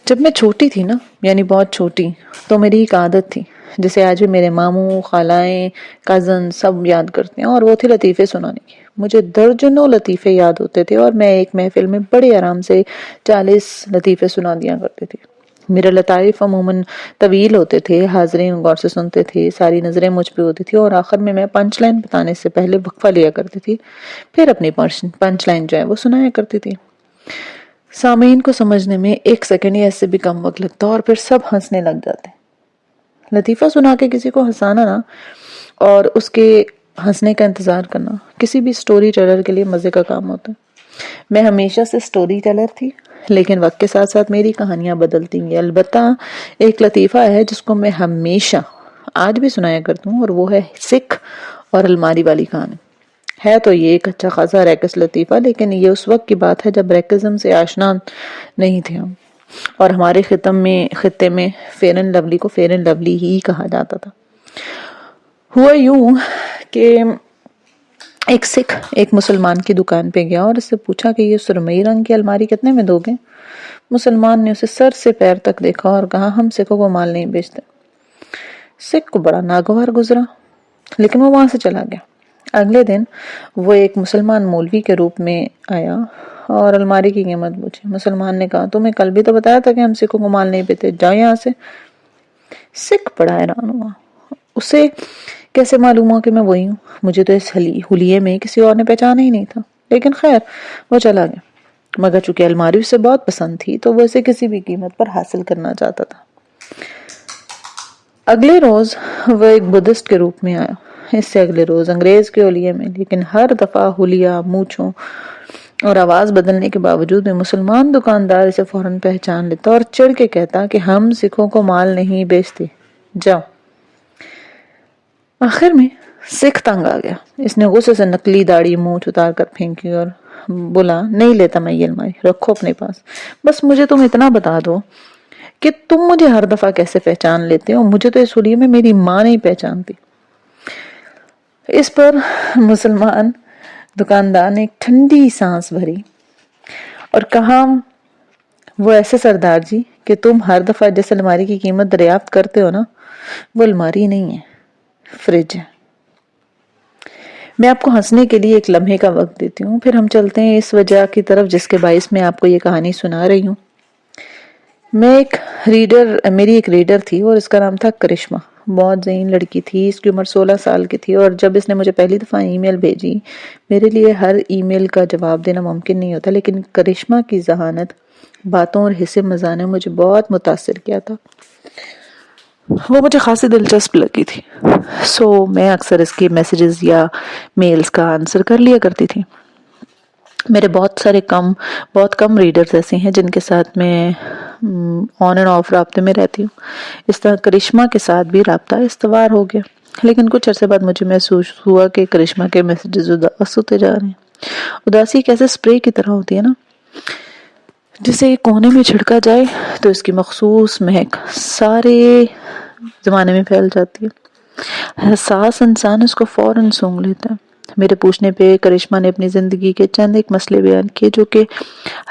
جب میں چھوٹی تھی نا، یعنی بہت چھوٹی، تو میری ایک عادت تھی جسے آج بھی میرے ماموں، خالائیں، کزن سب یاد کرتے ہیں، اور وہ تھی لطیفے سنانے کی۔ مجھے درجنوں لطیفے یاد ہوتے تھے اور میں ایک محفل میں بڑے آرام سے 40 لطیفے سنا دیا کرتی تھی۔ میرے لطائف عموماً طویل ہوتے تھے، حاضرین غور سے سنتے تھے، ساری نظریں مجھ پہ ہوتی تھی، اور آخر میں پنچ لائن بتانے سے پہلے وقفہ لیا کرتی تھی، پھر اپنی پنچ لائن جو ہے وہ سنایا کرتی تھی۔ سامعین کو سمجھنے میں 1 سیکنڈ یا اس سے بھی کم وقت لگتا اور پھر سب ہنسنے لگ جاتے۔ لطیفہ سنا کے کسی کو ہنسانا نا، اور اس کے ہنسنے کا انتظار کرنا، کسی بھی سٹوری ٹیلر کے لیے مزے کا کام ہوتا ہے۔ میں ہمیشہ سے سٹوری ٹیلر تھی، لیکن وقت کے ساتھ ساتھ میری کہانیاں بدلتی گئی۔ البتہ ایک لطیفہ ہے جس کو میں ہمیشہ آج بھی سنایا کرتی ہوں، اور وہ ہے سکھ اور الماری والی کہانی۔ ہے تو یہ ایک اچھا خاصا ریکس لطیفہ، لیکن یہ اس وقت کی بات ہے جب ریکزم سے آشنا نہیں تھے ہم، اور ہمارے خطے میں فیئر اینڈ لولی کو فیئر اینڈ لولی ہی کہا جاتا تھا۔ ہوا یوں کہ ایک سکھ ایک مسلمان کی دکان پہ گیا اور اس سے پوچھا کہ یہ سرمئی رنگ کی الماری کتنے میں دو گے؟ مسلمان نے اسے سر سے پیر تک دیکھا اور کہا، ہم سکھوں کو مال نہیں بیچتے۔ سکھ کو بڑا ناگوار گزرا، لیکن وہ وہاں سے چلا گیا۔ اگلے دن وہ ایک مسلمان مولوی کے روپ میں آیا اور الماری کی قیمت پوچھی۔ مسلمان نے کہا، تمہیں کل بھی تو بتایا تھا کہ ہم سکھوں کو مال نہیں بیچتے، جاؤ یہاں سے۔ سکھ بڑا حیران ہوا، اسے کیسے معلوم ہوا کہ میں وہی ہوں؟ مجھے تو اس حلیے میں کسی اور نے پہچانا ہی نہیں تھا۔ لیکن خیر، وہ چلا گیا، مگر چونکہ الماری اسے بہت پسند تھی تو وہ اسے کسی بھی قیمت پر حاصل کرنا چاہتا تھا۔ اگلے روز وہ ایک بدھسٹ کے روپ میں آیا، اس سے اگلے روز انگریز کے حلیے میں، لیکن ہر دفعہ حلیہ، مونچھوں اور آواز بدلنے کے باوجود بھی مسلمان دکاندار اسے فوراً پہچان لیتا اور چڑھ کے کہتا کہ ہم سکھوں کو مال نہیں بیچتے، جاؤ۔ آخر میں سکھ تنگ آ گیا، اس نے غصے سے نکلی داڑھی مونچھ اتار کر پھینکی اور بولا، نہیں لیتا میں یہ الماری، رکھو اپنے پاس، بس مجھے تم اتنا بتا دو کہ تم مجھے ہر دفعہ کیسے پہچان لیتے ہو؟ مجھے تو اس حلیے میں میری ماں نہیں پہچانتی۔ اس پر مسلمان دکاندار نے ایک ٹھنڈی سانس بھری اور کہا، وہ ایسے سردار جی کہ تم ہر دفعہ جس الماری کی قیمت دریافت کرتے ہو نا، وہ الماری نہیں ہے، فریج ہے۔ میں آپ کو ہنسنے کے لیے ایک لمحے کا وقت دیتی ہوں، پھر ہم چلتے ہیں اس وجہ کی طرف جس کے باعث میں آپ کو یہ کہانی سنا رہی ہوں۔ میری ایک ریڈر تھی اور اس کا نام تھا کرشمہ، بہت ذہین لڑکی تھی، اس کی عمر 16 سال کی تھی، اور جب اس نے مجھے پہلی دفعہ ای میل بھیجی، میرے لیے ہر ای میل کا جواب دینا ممکن نہیں ہوتا، لیکن کرشمہ کی ذہانت، باتوں اور حصے مزاح نے مجھے بہت متاثر کیا تھا۔ وہ مجھے خاصی دلچسپ لگی تھی، میں اکثر اس کے میسیجز یا میلز کا آنسر کر لیا کرتی تھی۔ میرے بہت کم ریڈرز ایسے ہیں جن کے ساتھ میں آن اینڈ آف رابطے میں رہتی ہوں۔ اس طرح کرشمہ کے ساتھ بھی رابطہ استوار ہو گیا، لیکن کچھ عرصے بعد مجھے محسوس ہوا کہ کرشمہ کے میسیجز اداس ہوتے جا رہے ہیں۔ اداسی ایک ایسے سپرے کی طرح ہوتی ہے نا، جسے ایک کونے میں چھڑکا جائے تو اس کی مخصوص مہک سارے زمانے میں پھیل جاتی ہے۔ حساس انسان اس کو فوراً سونگھ لیتا ہے۔ میرے پوچھنے پہ کرشمہ نے اپنی زندگی کے چند ایک مسئلے بیان کیے جو کہ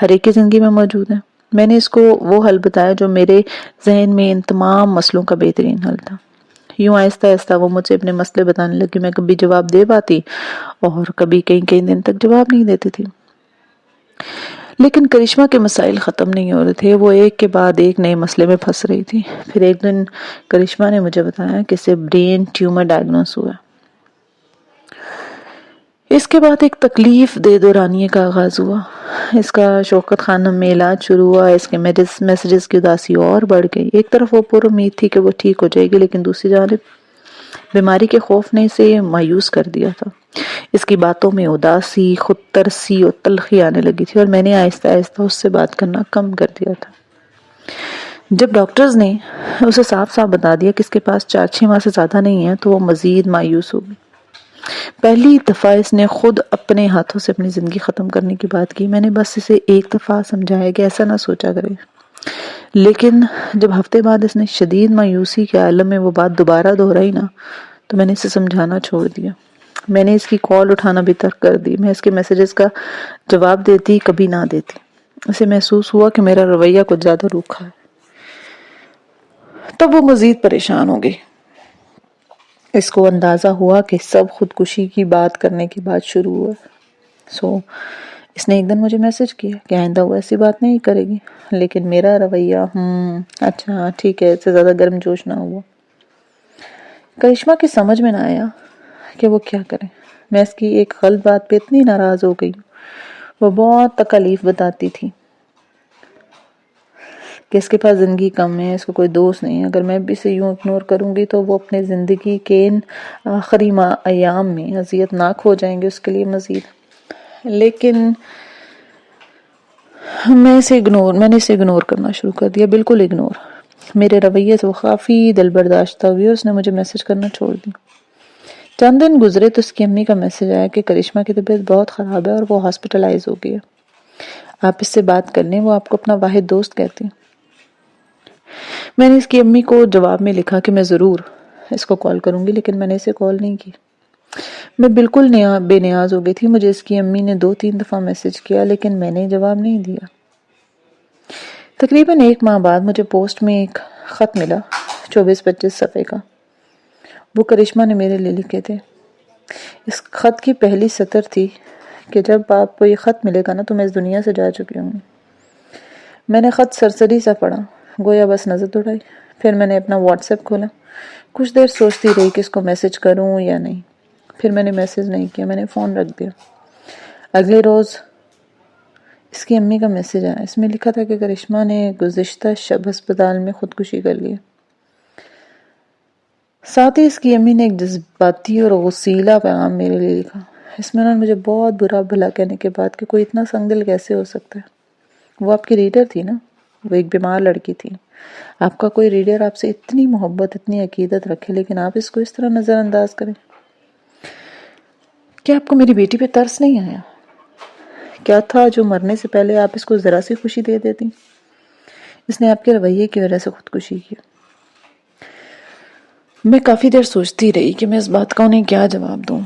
ہر ایک کی زندگی میں موجود ہیں۔ میں نے اس کو وہ حل بتایا جو میرے ذہن میں ان تمام مسئلوں کا بہترین حل تھا۔ یوں آہستہ آہستہ وہ مجھ سے اپنے مسئلے بتانے لگی، میں کبھی جواب دے پاتی اور کبھی کئی دن تک جواب نہیں دیتی تھی۔ لیکن کرشمہ کے مسائل ختم نہیں ہو رہے تھے، وہ ایک کے بعد ایک نئے مسئلے میں پھنس رہی تھی۔ پھر ایک دن کرشمہ نے مجھے بتایا کہ اسے برین ٹیومر ڈائگنوز ہوا۔ اس کے بعد ایک تکلیف دے دورانیے کا آغاز ہوا۔ اس کا شوکت خانم میں علاج شروع ہوا، اس کے میسیجز کی اداسی اور بڑھ گئی۔ ایک طرف وہ پر امید تھی کہ وہ ٹھیک ہو جائے گی، لیکن دوسری جانب بیماری کے خوف نے اسے مایوس کر دیا تھا۔ اس کی باتوں میں اداسی، خود ترسی اور تلخی آنے لگی تھی، اور میں نے آہستہ آہستہ اس سے بات کرنا کم کر دیا تھا۔ جب ڈاکٹرز نے اسے صاف بتا دیا کہ اس کے پاس 4-6 ماہ سے زیادہ نہیں ہے، تو وہ مزید مایوس ہو گئی۔ پہلی دفعہ اس نے خود اپنے ہاتھوں سے اپنی زندگی ختم کرنے کی بات کی۔ میں نے بس اسے ایک دفعہ سمجھایا کہ ایسا نہ سوچا کرے، لیکن جب ہفتے بعد اس نے شدید مایوسی کے عالم میں وہ بات دوبارہ دہرائی نا، تو میں نے اسے سمجھانا چھوڑ دیا۔ میں نے اس کی کال اٹھانا بھی ترک کر دی، میں اس کے میسیجز کا جواب دیتی کبھی نہ دیتی۔ اسے محسوس ہوا کہ میرا رویہ کچھ زیادہ روکھا ہے۔ تب وہ مزید پریشان ہو گئی. اس کو اندازہ ہوا کہ سب خودکشی کی بات کرنے کے بعد شروع ہوا. اس نے ایک دن مجھے میسج کیا کہ آئندہ وہ ایسی بات نہیں کرے گی، لیکن میرا رویہ اچھا ٹھیک ہے، اس سے زیادہ گرم جوش نہ ہوا. کرشمہ کی سمجھ میں نہ آیا کہ وہ کیا کرے. میں اس کی ایک غلط بات پہ اتنی ناراض ہو گئی. وہ بہت تکلیف بتاتی تھی کہ اس کے پاس زندگی کم ہے، اس کو کوئی دوست نہیں ہے. اگر میں بھی اسے یوں اگنور کروں گی تو وہ اپنے زندگی کے ان آخری ایام میں اذیت ناک ہو جائیں گے اس کے لیے مزید. لیکن میں نے اسے اگنور کرنا شروع کر دیا، بالکل اگنور. میرے رویے سے وہ کافی دل برداشتہ ہوئی اور اس نے مجھے میسج کرنا چھوڑ دی. چند دن گزرے تو اس کی امی کا میسج آیا کہ کرشمہ کی طبیعت بہت خراب ہے اور وہ ہاسپٹلائز ہو گئی ہے، آپ اس سے بات کر لیں، وہ آپ کو اپنا واحد دوست کہتی ہیں. میں نے اس کی امی کو جواب میں لکھا کہ میں ضرور اس کو کال کروں گی، لیکن میں نے اسے کال نہیں کی. میں بالکل بے نیاز ہو گئی تھی. مجھے اس کی امی نے 2-3 دفعہ میسج کیا لیکن میں نے جواب نہیں دیا. تقریباً 1 ماہ بعد مجھے پوسٹ میں ایک خط ملا، 24-25 صفحے کا. وہ کرشمہ نے میرے لیے لکھے تھے. اس خط کی پہلی سطر تھی کہ جب آپ کو یہ خط ملے گا نا تو میں اس دنیا سے جا چکی ہوں گی. میں نے خط سرسری سا پڑھا، گویا بس نظر دوڑائی. پھر میں نے اپنا واٹس ایپ کھولا. کچھ دیر سوچتی رہی کہ اس کو میسج کروں یا نہیں. پھر میں نے میسج نہیں کیا، میں نے فون رکھ دیا. اگلے روز اس کی امی کا میسج آیا. اس میں لکھا تھا کہ کرشمہ نے گزشتہ شب ہسپتال میں خودکشی کر لی. ساتھ ہی اس کی امی نے ایک جذباتی اور غصیلا پیغام میرے لیے لکھا. اس میں انہوں نے مجھے بہت برا بھلا کہنے کے بعد کہ کوئی اتنا سنگ دل کیسے ہو سکتا ہے. وہ آپ کی ریڈر تھی نا، وہ ایک بیمار لڑکی تھی. آپ کا کوئی ریڈر آپ سے اتنی محبت، اتنی عقیدت رکھے لیکن آپ اس کو اس طرح نظر انداز کریں. کیا آپ کو میری بیٹی پہ ترس نہیں آیا؟ کیا تھا جو مرنے سے پہلے آپ اس کو ذرا سی خوشی دے دیتی؟ اس نے آپ کے رویے کی وجہ سے خودکشی کی. میں کافی دیر سوچتی رہی کہ میں اس بات کا انہیں کیا جواب دوں.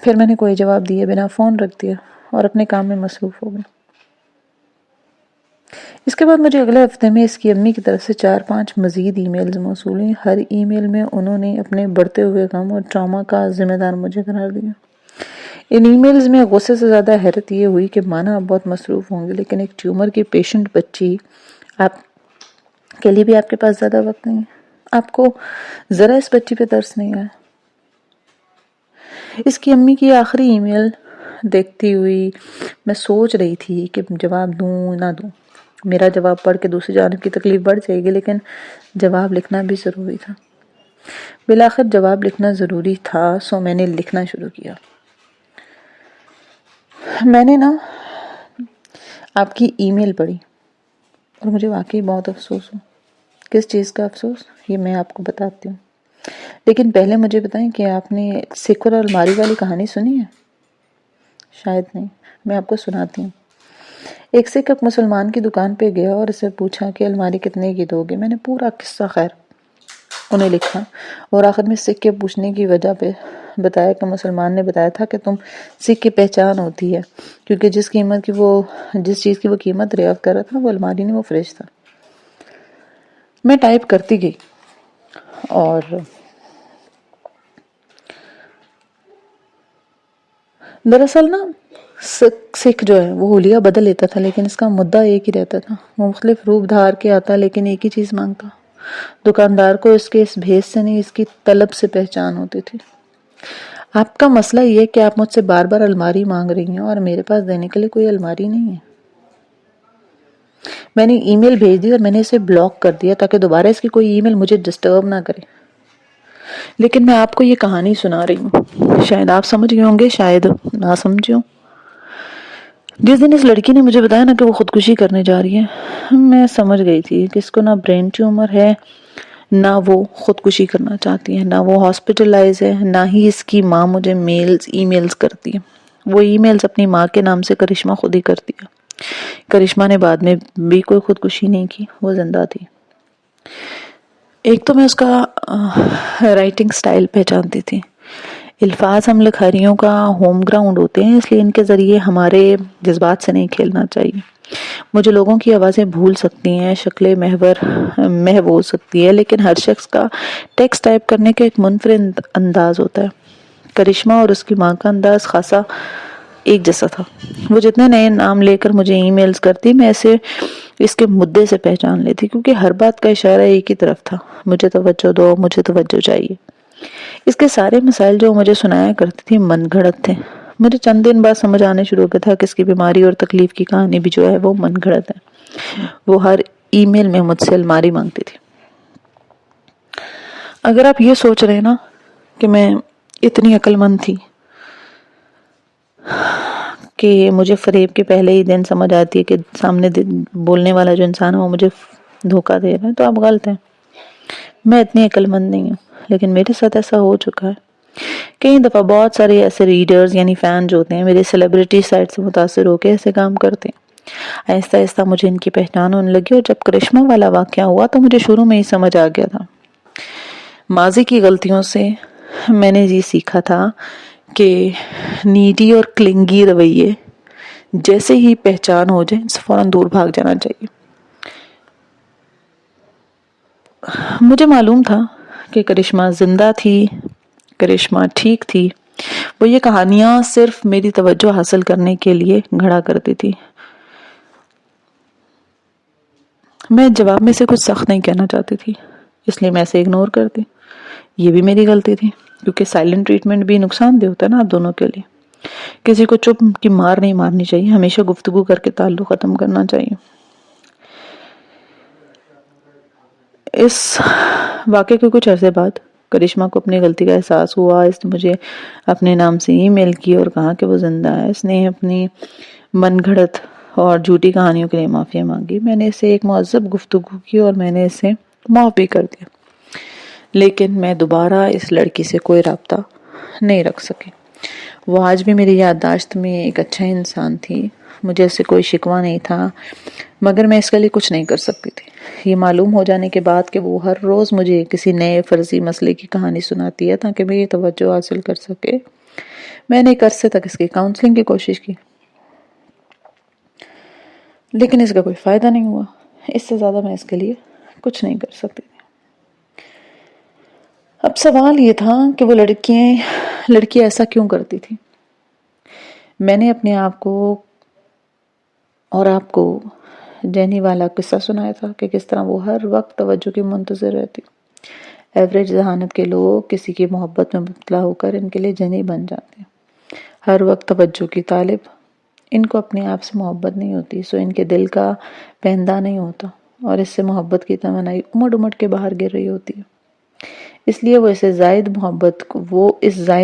پھر میں نے کوئی جواب دیے بنا فون رکھ دیا اور اپنے کام میں مصروف ہو گئی. اس کے بعد مجھے اگلے ہفتے میں اس کی امی کی طرف سے 4-5 مزید ای میلز موصول ہوئیں. ہر ای میل میں انہوں نے اپنے بڑھتے ہوئے غم اور ٹراما کا ذمہ دار مجھے قرار دیا. ان ای میلز میں غصے سے زیادہ حیرت یہ ہوئی کہ مانا آپ بہت مصروف ہوں گے لیکن ایک ٹیومر کی پیشنٹ بچی آپ کے لیے بھی آپ کے پاس زیادہ وقت نہیں ہے. آپ کو ذرا اس بچی پہ ترس نہیں آیا؟ اس کی امی کی آخری ای میل دیکھتی ہوئی میں سوچ رہی تھی کہ جواب دوں نہ دوں. میرا جواب پڑھ کے دوسری جانب کی تکلیف بڑھ جائے گی، لیکن جواب لکھنا بھی ضروری تھا. بالآخر جواب لکھنا ضروری تھا، سو میں نے لکھنا شروع کیا. میں نے آپ کی ای میل پڑھی اور مجھے واقعی بہت افسوس ہو. کس چیز کا افسوس؟ یہ میں آپ کو بتاتی ہوں، لیکن پہلے مجھے بتائیں کہ آپ نے سکھ اور الماری والی کہانی سنی ہے؟ شاید نہیں، میں آپ کو سناتی ہوں. ایک سکھ ایک مسلمان کی دکان پہ گیا اور اسے پوچھا کہ الماری کتنے کی دو گے. میں نے پورا قصہ خیر انہیں لکھا اور آخر میں سکھ کے پوچھنے کی وجہ پہ بتایا کہ مسلمان نے بتایا تھا کہ تم سکھ کی پہچان ہوتی ہے، کیونکہ جس چیز کی وہ قیمت دریافت کر رہا تھا وہ الماری نہیں، وہ فریج تھا. میں ٹائپ کرتی گئی اور دراصل سکھ جو ہے وہ حلیہ بدل لیتا تھا لیکن اس کا مدعا ایک ہی رہتا تھا. وہ مختلف روپ دھار کے آتا لیکن ایک ہی چیز مانگتا. دکاندار کو اس کے اس بھیس سے نہیں، اس کی طلب سے پہچان ہوتی تھی. آپ کا مسئلہ یہ کہ آپ مجھ سے بار بار الماری مانگ رہی ہیں اور میرے پاس دینے کے لیے کوئی الماری نہیں ہے. میں نے ای میل بھیج دی اور میں نے اسے بلاک کر دیا تاکہ دوبارہ اس کی کوئی ای میل مجھے ڈسٹرب نہ کرے. لیکن میں آپ کو یہ کہانی سنا رہی ہوں، شاید آپ سمجھ گئے ہوں گے، شاید نہ سمجھے ہوں. جس دن اس لڑکی نے مجھے بتایا نا کہ وہ خودکشی کرنے جا رہی ہے، میں سمجھ گئی تھی کہ اس کو نہ برین ٹیومر ہے، نہ وہ خودکشی کرنا چاہتی ہے، نہ وہ ہاسپٹلائز ہے، نہ ہی اس کی ماں مجھے ای میلز کرتی ہے. وہ ای میلز اپنی ماں کے نام سے کرشمہ خود ہی کرتی ہے. کرشمہ نے بعد میں بھی کوئی خودکشی نہیں کی، وہ زندہ تھی. ایک تو میں اس کا رائٹنگ سٹائل پہچانتی تھی. الفاظ ہم لکھاریوں کا ہوم گراؤنڈ ہوتے ہیں، اس لیے ان کے ذریعے ہمارے جذبات سے نہیں کھیلنا چاہیے. مجھے لوگوں کی آوازیں بھول سکتی ہیں، شکلیں محو ہو سکتی ہے، لیکن ہر شخص کا ٹیکسٹ ٹائپ کرنے کا ایک منفرد انداز ہوتا ہے۔ کرشمہ اور اس کی ماں کا انداز خاصا ایک جیسا تھا۔ وہ جتنے نئے نام لے کر مجھے ای میلز کرتی، میں اسے اس کے مدعے سے پہچان لیتی، کیونکہ ہر بات کا اشارہ ایک ہی طرف تھا، مجھے توجہ دو، مجھے توجہ چاہیے۔ اس کے سارے مسائل جو مجھے سنایا کرتی تھی من گھڑت تھے۔ مجھے چند دن بعد سمجھ آنے شروع ہو گیا تھا کہ اس کی بیماری اور تکلیف کی کہانی بھی جو ہے وہ من گھڑت ہے۔ وہ ہر ای میل میں مجھ سے الماری مانگتی تھی۔ اگر آپ یہ سوچ رہے نا کہ میں اتنی عقل مند تھی کہ مجھے فریب کے پہلے ہی دن سمجھ آتی ہے کہ سامنے بولنے والا جو انسان ہے وہ مجھے دھوکہ دے رہا ہے، تو آپ غلط ہیں۔ میں اتنی عقل مند نہیں ہوں، لیکن میرے ساتھ ایسا ہو چکا ہے۔ کئی دفعہ بہت سارے ایسے ریڈرز یعنی فین جو ہوتے ہیں میرے سیلیبریٹی سائٹ سے متاثر ہو کے ایسے کام کرتے ہیں۔ آہستہ آہستہ مجھے ان کی پہچان ہونے لگی، اور جب کرشمہ والا واقعہ ہوا تو مجھے شروع میں ہی سمجھ آ گیا تھا۔ ماضی کی غلطیوں سے میں نے یہ سیکھا تھا کہ نیڈی اور کلنگی رویے جیسے ہی پہچان ہو جائے سے فوراً دور بھاگ جانا چاہیے۔ مجھے معلوم تھا کہ کرشمہ زندہ تھی، کرشمہ ٹھیک تھی۔ وہ یہ کہانیاں صرف میری توجہ حاصل کرنے کے لیے گھڑا کرتی تھی۔ میں جواب میں سے کچھ سخت نہیں کہنا چاہتی تھی، اس لیے میں اسے اگنور کرتی۔ یہ بھی میری غلطی تھی، کیونکہ سائلنٹ ٹریٹمنٹ بھی نقصان دہ ہوتا ہے نا آپ دونوں کے لیے۔ کسی کو چپ کی مار نہیں مارنی چاہیے، ہمیشہ گفتگو کر کے تعلق ختم کرنا چاہیے۔ اس واقعے کے کچھ عرصے بعد کرشمہ کو اپنی غلطی کا احساس ہوا۔ اس نے مجھے اپنے نام سے ای میل کی اور کہا کہ وہ زندہ ہے۔ اس نے اپنی من گھڑت اور جھوٹی کہانیوں کے لیے معافی مانگی۔ میں نے اسے ایک مہذب گفتگو کی اور میں نے اسے معاف بھی کر دیا، لیکن میں دوبارہ اس لڑکی سے کوئی رابطہ نہیں رکھ سکی۔ وہ آج بھی میری یادداشت میں ایک اچھا انسان تھی، مجھے اس سے کوئی شکوہ نہیں تھا، مگر میں اس کے لیے کچھ نہیں کر سکتی تھی۔ یہ معلوم ہو جانے کے بعد کہ وہ ہر روز مجھے کسی نئے فرضی مسئلے کی کہانی سناتی ہے تاکہ میری توجہ حاصل کر سکے، میں نے ایک عرصے تک اس کی کاؤنسلنگ کی کوشش کی، لیکن اس کا کوئی فائدہ نہیں ہوا۔ اس سے زیادہ میں اس کے لیے کچھ نہیں کر سکتی تھی۔ اب سوال یہ تھا کہ وہ لڑکی ایسا کیوں کرتی تھی؟ میں نے اپنے آپ کو اور آپ کو جینی والا قصہ سنایا تھا کہ کس طرح وہ ہر وقت توجہ کی منتظر رہتی۔ ایوریج ذہانت کے لوگ کسی کی محبت میں مبتلا ہو کر ان کے لیے جنی بن جاتے ہیں، ہر وقت توجہ کی طالب۔ ان کو اپنے آپ سے محبت نہیں ہوتی، سو ان کے دل کا پہندہ نہیں ہوتا، اور اس سے محبت کی تمنائی امڑ امڑ کے باہر گر رہی ہوتی ہے۔ اس لیے وہ اس زائد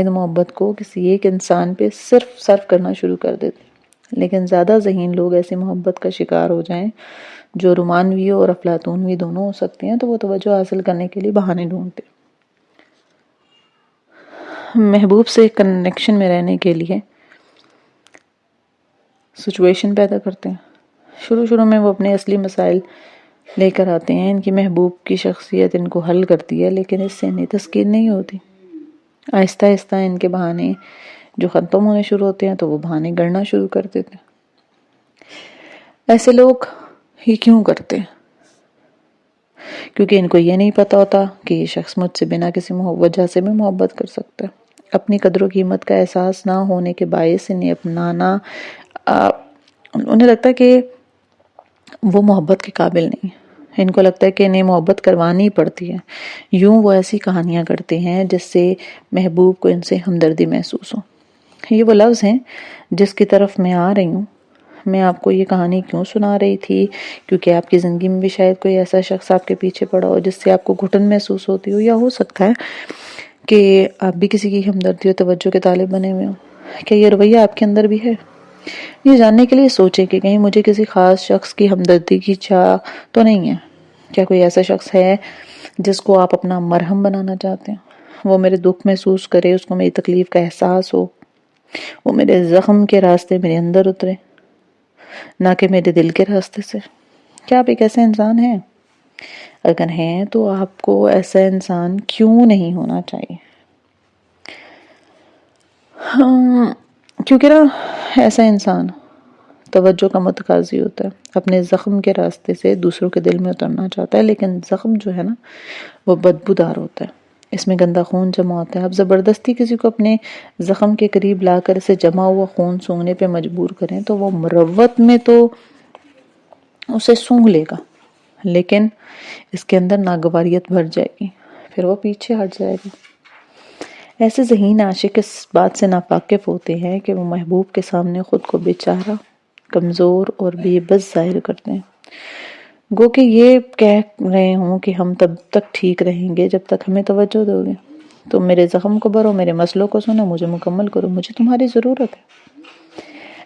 محبت کو کسی ایک انسان پہ صرف صرف کرنا شروع کر دیتے۔ لیکن زیادہ ذہین لوگ ایسی محبت کا شکار ہو جائیں جو رومانوی اور افلاطونوی دونوں ہو سکتے ہیں، تو وہ توجہ حاصل کرنے کے لیے بہانے ڈھونڈتے، محبوب سے کنیکشن میں رہنے کے لیے سچویشن پیدا کرتے ہیں۔ شروع میں وہ اپنے اصلی مسائل لے کر آتے ہیں، ان کی محبوب کی شخصیت ان کو حل کرتی ہے، لیکن اس سے انہیں تسکین نہیں ہوتی۔ آہستہ آہستہ ان کے بہانے جو ختم ہونے شروع ہوتے ہیں تو وہ بہانے گڑنا شروع کر دیتے ہیں۔ ایسے لوگ یہ کیوں کرتے ہیں؟ کیونکہ ان کو یہ نہیں پتا ہوتا کہ یہ شخص مجھ سے بنا کسی وجہ سے بھی محبت کر سکتا ہے۔ اپنی قدر و قیمت کا احساس نہ ہونے کے باعث انہیں لگتا ہے کہ وہ محبت کے قابل نہیں، ان کو لگتا ہے کہ انہیں محبت کروانی پڑتی ہے۔ یوں وہ ایسی کہانیاں کرتے ہیں جس سے محبوب کو ان سے ہمدردی محسوس ہو۔ یہ وہ لفظ ہیں جس کی طرف میں آ رہی ہوں۔ میں آپ کو یہ کہانی کیوں سنا رہی تھی؟ کیونکہ آپ کی زندگی میں بھی شاید کوئی ایسا شخص آپ کے پیچھے پڑا ہو جس سے آپ کو گھٹن محسوس ہوتی ہو، یا ہو سکتا ہے کہ آپ بھی کسی کی ہمدردی اور توجہ کے طالب بنے ہوئے ہو۔ کیا یہ رویہ آپ کے اندر بھی ہے؟ یہ جاننے کے لیے سوچیں کہ کہیں مجھے کسی خاص شخص کی ہمدردی کی چاہ تو نہیں ہے۔ کیا کوئی ایسا شخص ہے جس کو آپ اپنا مرہم بنانا چاہتے ہیں؟ وہ میرے دکھ محسوس کرے، اس کو میری تکلیف کا احساس ہو، وہ میرے زخم کے راستے میرے اندر اترے، نہ کہ میرے دل کے راستے سے۔ کیا آپ ایک ایسا انسان ہیں؟ اگر ہیں تو آپ کو ایسا انسان کیوں نہیں ہونا چاہیے؟ کیونکہ ایسا انسان توجہ کا متقاضی ہوتا ہے، اپنے زخم کے راستے سے دوسروں کے دل میں اترنا چاہتا ہے، لیکن زخم جو ہے نا وہ بدبودار ہوتا ہے، اس میں گندا خون جمع ہوتا ہے۔ آپ زبردستی کسی کو اپنے زخم کے قریب لا کر اسے جمع ہوا خون سونگنے پہ مجبور کریں تو وہ مروت میں تو اسے سونگ لے گا، لیکن اس کے اندر ناگواریت بھر جائے گی، پھر وہ پیچھے ہٹ جائے گا۔ ایسے ذہین عاشق اس بات سے ناواقف ہوتے ہیں کہ وہ محبوب کے سامنے خود کو بیچارہ، کمزور اور بے بس ظاہر کرتے ہیں، گو کہ یہ کہہ رہے ہوں کہ ہم تب تک ٹھیک رہیں گے جب تک ہمیں توجہ دو گے، تم میرے زخم کو بھرو، میرے مسئلوں کو سنو، مجھے مکمل کرو، مجھے تمہاری ضرورت ہے۔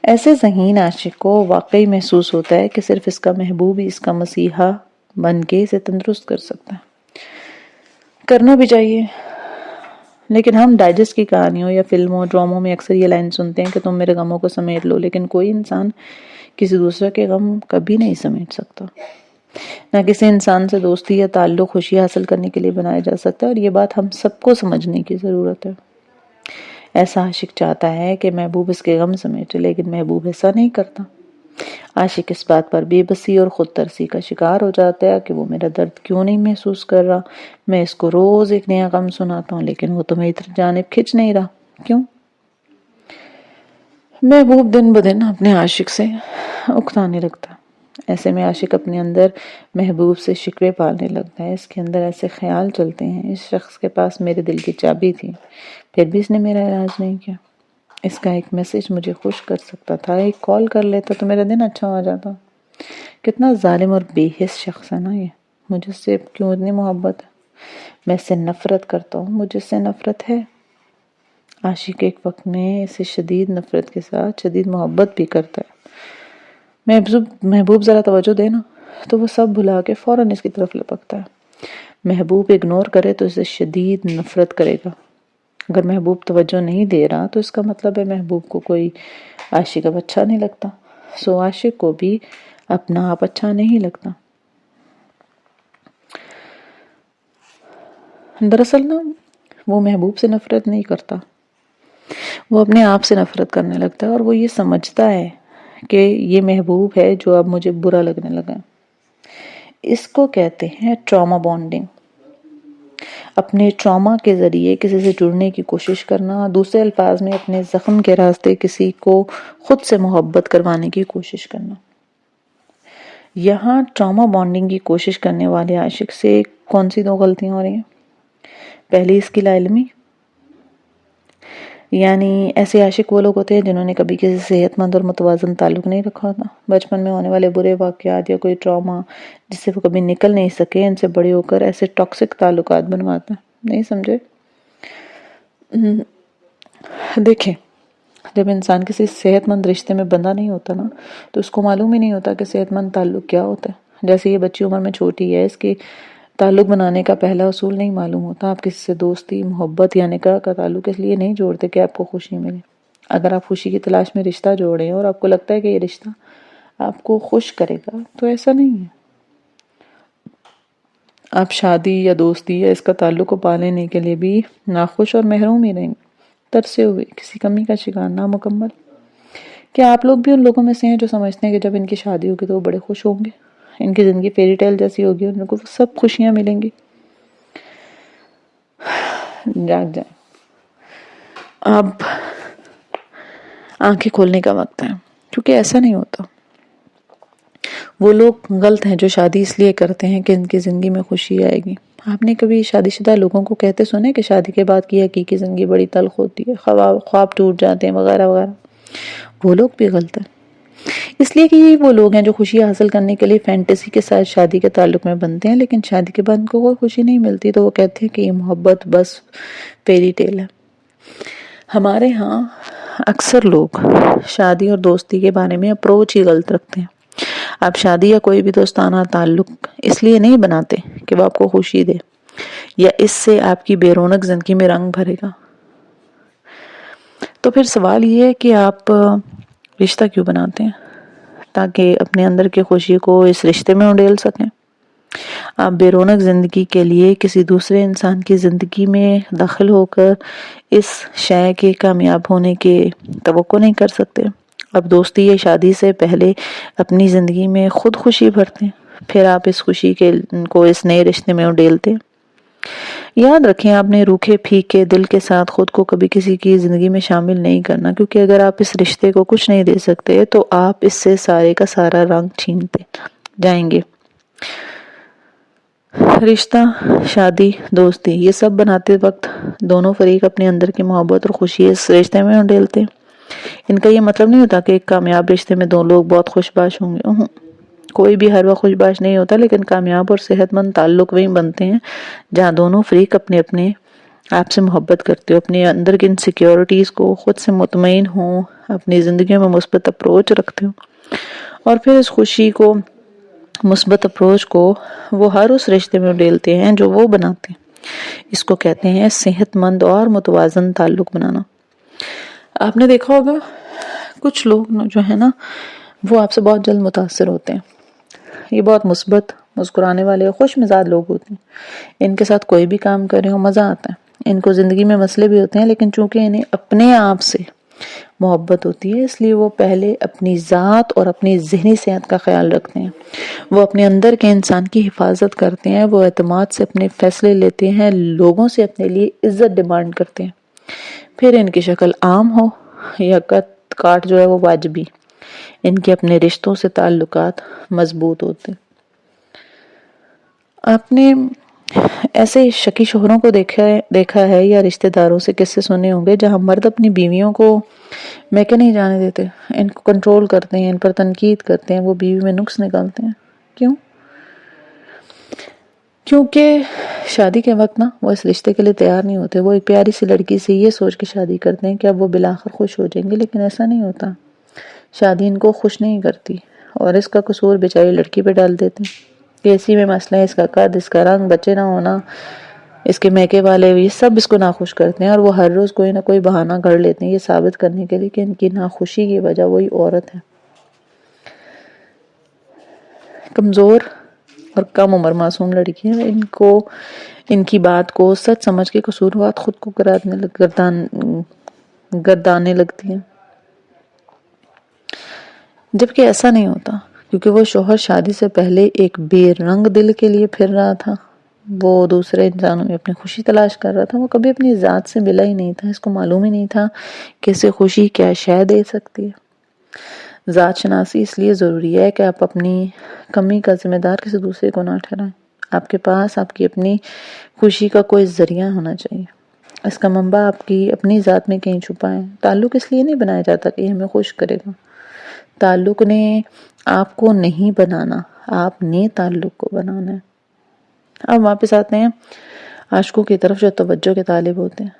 ایسے ذہین عاشق کو واقعی محسوس ہوتا ہے کہ صرف اس کا محبوب ہی اس کا مسیحا بن کے اسے تندرست کر سکتا ہے۔ کرنا بھی چاہیے، لیکن ہم ڈائجسٹ کی کہانیوں یا فلموں ڈراموں میں اکثر یہ لائن سنتے ہیں کہ تم میرے غموں کو سمیٹ لو، لیکن کوئی انسان کسی دوسرے کے غم کبھی نہیں سمیٹ سکتا۔ نہ کسی انسان سے دوستی یا تعلق خوشی حاصل کرنے کے لیے بنایا جا سکتا ہے، اور یہ بات ہم سب کو سمجھنے کی ضرورت ہے۔ ایسا عاشق چاہتا ہے کہ محبوب اس کے غم سمیٹے، لیکن محبوب ایسا نہیں کرتا۔ عاشق اس بات پر بے بسی اور خود ترسی کا شکار ہو جاتا ہے کہ وہ میرا درد کیوں نہیں محسوس کر رہا، میں اس کو روز ایک نیا غم سناتا ہوں لیکن وہ تو میری جانب کھنچ نہیں رہا، کیوں؟ محبوب دن بدن اپنے عاشق سے اکتانے لگتا، ایسے میں عاشق اپنے اندر محبوب سے شکوے پالنے لگتا ہے، اس کے اندر ایسے خیال چلتے ہیں، اس شخص کے پاس میرے دل کی چابی تھی، پھر بھی اس نے میرا علاج نہیں کیا، اس کا ایک میسج مجھے خوش کر سکتا تھا، ایک کال کر لیتا تو میرا دن اچھا ہو جاتا۔ کتنا ظالم اور بے حس شخص ہے نا یہ، مجھے اس سے کیوں اتنی محبت ہے؟ میں اس سے نفرت کرتا ہوں، مجھے اس سے نفرت ہے۔ عاشق ایک وقت میں اسے شدید نفرت کے ساتھ شدید محبت بھی کرتا ہے۔ محبوب ذرا توجہ دے نا تو وہ سب بھلا کے فوراً اس کی طرف لپکتا ہے، محبوب اگنور کرے تو اسے شدید نفرت کرے گا، اگر محبوب توجہ نہیں دے رہا تو اس کا مطلب ہے محبوب کو کوئی عاشق اب اچھا نہیں لگتا، سو عاشق کو بھی اپنا آپ اچھا نہیں لگتا۔ دراصل نا وہ محبوب سے نفرت نہیں کرتا، وہ اپنے آپ سے نفرت کرنے لگتا ہے، اور وہ یہ سمجھتا ہے کہ یہ محبوب ہے جو اب مجھے برا لگنے لگا۔ اس کو کہتے ہیں ٹراما بانڈنگ، اپنے ٹراما کے ذریعے کسی سے جڑنے کی کوشش کرنا، دوسرے الفاظ میں اپنے زخم کے راستے کسی کو خود سے محبت کروانے کی کوشش کرنا۔ یہاں ٹراما بانڈنگ کی کوشش کرنے والے عاشق سے کون سی دو غلطیاں ہو رہی ہیں؟ پہلی اس کی لا علمی، یعنی ایسے عاشق وہ لوگ ہوتے ہیں جنہوں نے کبھی کسی صحت مند اور متوازن تعلق نہیں رکھا ہوتا، بچپن میں ہونے والے برے واقعات یا کوئی ٹراما جس سے وہ کبھی نکل نہیں سکے، ان سے بڑے ہو کر ایسے ٹاکسک تعلقات بنواتے ہیں۔ نہیں سمجھے؟ دیکھیں، جب انسان کسی صحت مند رشتے میں بندھا نہیں ہوتا نا تو اس کو معلوم ہی نہیں ہوتا کہ صحت مند تعلق کیا ہوتا ہے۔ جیسے یہ بچی عمر میں چھوٹی ہے، اس کی تعلق بنانے کا پہلا اصول نہیں معلوم ہوتا۔ آپ کسی سے دوستی، محبت یا نکاح کا تعلق اس لیے نہیں جوڑتے کہ آپ کو خوشی ملے۔ اگر آپ خوشی کی تلاش میں رشتہ جوڑیں اور آپ کو لگتا ہے کہ یہ رشتہ آپ کو خوش کرے گا تو ایسا نہیں ہے۔ آپ شادی یا دوستی یا اس کا تعلق کو پا لینے کے لیے بھی ناخوش اور محروم ہی رہیں گے، ترسے ہوئے، کسی کمی کا شکار، نامکمل۔ کیا آپ لوگ بھی ان لوگوں میں سے ہیں جو سمجھتے ہیں کہ جب ان کی شادی ہوگی تو وہ بڑے خوش ہوں گے، ان کی زندگی فیری ٹیل جیسی ہوگی، ان کو سب خوشیاں ملیں گی؟ جاگ جائیں، اب آنکھیں کھولنے کا وقت ہے، کیونکہ ایسا نہیں ہوتا۔ وہ لوگ غلط ہیں جو شادی اس لیے کرتے ہیں کہ ان کی زندگی میں خوشی آئے گی۔ آپ نے کبھی شادی شدہ لوگوں کو کہتے سنے کہ شادی کے بعد کی حقیقی زندگی بڑی تلخ ہوتی ہے، خواب ٹوٹ جاتے ہیں وغیرہ وغیرہ؟ وہ لوگ بھی غلط ہیں، اس لیے کہ یہ وہ لوگ ہیں جو خوشی حاصل کرنے کے لیے فینٹیسی کے ساتھ شادی کے تعلق میں بنتے ہیں، لیکن شادی کے بعد ان کو کوئی خوشی نہیں ملتی تو وہ کہتے ہیں کہ یہ محبت بس فیری ٹیل ہے۔ ہمارے ہاں اکثر لوگ شادی اور دوستی کے بارے میں اپروچ ہی غلط رکھتے ہیں۔ آپ شادی یا کوئی بھی دوستانہ تعلق اس لیے نہیں بناتے کہ وہ آپ کو خوشی دے یا اس سے آپ کی بے رونق زندگی میں رنگ بھرے گا۔ تو پھر سوال یہ ہے کہ آپ رشتہ کیوں بناتے ہیں؟ تاکہ اپنے اندر کی خوشی کو اس رشتے میں انڈیل سکیں۔ آپ بے رونق زندگی کے لیے کسی دوسرے انسان کی زندگی میں داخل ہو کر اس شے کے کامیاب ہونے کے توقع نہیں کر سکتے۔ اب دوستی یا شادی سے پہلے اپنی زندگی میں خود خوشی بھرتے ہیں، پھر آپ اس خوشی کو اس نئے رشتے میں اڈیلتے ہیں۔ یاد رکھیں، آپ نے روکھے پھیکے دل کے ساتھ خود کو کبھی کسی کی زندگی میں شامل نہیں کرنا، کیونکہ اگر آپ اس رشتے کو کچھ نہیں دے سکتے تو آپ اس سے سارے کا سارا رنگ چھینتے جائیں گے۔ رشتہ، شادی، دوستی، یہ سب بناتے وقت دونوں فریق اپنے اندر کی محبت اور خوشی اس رشتے میں اڈیلتے ہیں۔ ان کا یہ مطلب نہیں ہوتا کہ ایک کامیاب رشتے میں دو لوگ بہت خوش باش ہوں گے، کوئی بھی ہر وقت خوش باش نہیں ہوتا، لیکن کامیاب اور صحت مند تعلق وہیں بنتے ہیں جہاں دونوں فریق اپنے آپ سے محبت کرتے ہو، اپنے اندر کی انسیکیورٹیز کو خود سے مطمئن ہوں، اپنی زندگیوں میں مثبت اپروچ رکھتے ہو، اور پھر اس خوشی کو، مثبت اپروچ کو وہ ہر اس رشتے میں ڈیلتے ہیں جو وہ بناتے ہیں۔ اس کو کہتے ہیں صحت مند اور متوازن تعلق بنانا۔ آپ نے دیکھا ہوگا کچھ لوگ جو ہے نا وہ آپ سے بہت جلد متاثر ہوتے ہیں، یہ بہت مثبت، مسکرانے والے، خوش مزاج لوگ ہوتے ہیں، ان کے ساتھ کوئی بھی کام کرے ہو مزہ آتا ہے۔ ان کو زندگی میں مسئلے بھی ہوتے ہیں، لیکن چونکہ انہیں اپنے آپ سے محبت ہوتی ہے اس لیے وہ پہلے اپنی ذات اور اپنی ذہنی صحت کا خیال رکھتے ہیں، وہ اپنے اندر کے انسان کی حفاظت کرتے ہیں، وہ اعتماد سے اپنے فیصلے لیتے ہیں، لوگوں سے اپنے لیے عزت ڈیمانڈ کرتے ہیں، پھر ان کی شکل عام ہو یا کاٹ جو ہے وہ واجبی، ان کے اپنے رشتوں سے تعلقات مضبوط ہوتے ہیں۔ آپ نے ایسے شکی شوہروں کو دیکھا ہے یا رشتہ داروں سے قصے سنے ہوں گے جہاں مرد اپنی بیویوں کو میکے نہیں جانے دیتے، ان کو کنٹرول کرتے ہیں، ان پر تنقید کرتے ہیں، وہ بیوی میں نقص نکالتے ہیں۔ کیوں؟ کیونکہ شادی کے وقت نا وہ اس رشتے کے لیے تیار نہیں ہوتے، وہ ایک پیاری سی لڑکی سے یہ سوچ کے شادی کرتے ہیں کہ اب وہ بالآخر خوش ہو جائیں گے، لیکن ایسا نہیں ہوتا۔ شادی ان کو خوش نہیں کرتی اور اس کا قصور بیچاری لڑکی پہ ڈال دیتے ہیں کہ اسی میں مسئلہ ہے، اس کا قد، اس کا رنگ، بچے نہ ہونا، اس کے میکے والے، یہ سب اس کو ناخوش کرتے ہیں، اور وہ ہر روز کوئی نہ کوئی بہانہ گھڑ لیتے ہیں یہ ثابت کرنے کے لیے کہ ان کی ناخوشی کی وجہ وہی عورت ہے۔ کمزور اور کم عمر معصوم لڑکیاں ان کی بات کو سچ سمجھ کے قصوروات خود کو گردانے لگتی ہیں، جبکہ ایسا نہیں ہوتا، کیونکہ وہ شوہر شادی سے پہلے ایک بے رنگ دل کے لیے پھر رہا تھا، وہ دوسرے انسانوں میں اپنی خوشی تلاش کر رہا تھا، وہ کبھی اپنی ذات سے ملا ہی نہیں تھا، اس کو معلوم ہی نہیں تھا کہ اسے خوشی کیا شے دے سکتی ہے۔ ذات شناسی اس لیے ضروری ہے کہ آپ اپنی کمی کا ذمہ دار کسی دوسرے کو نہ ٹھہرائیں، آپ کے پاس آپ کی اپنی خوشی کا کوئی ذریعہ ہونا چاہیے، اس کا منبع آپ کی اپنی ذات میں کہیں چھپائیں۔ تعلق اس لیے نہیں بنایا جاتا کہ یہ ہمیں خوش کرے گا، تعلق نے آپ کو نہیں بنانا، آپ نے تعلق کو بنانا ہے۔ اب واپس آتے ہیں عاشقوں کی طرف جو توجہ کے طالب ہوتے ہیں۔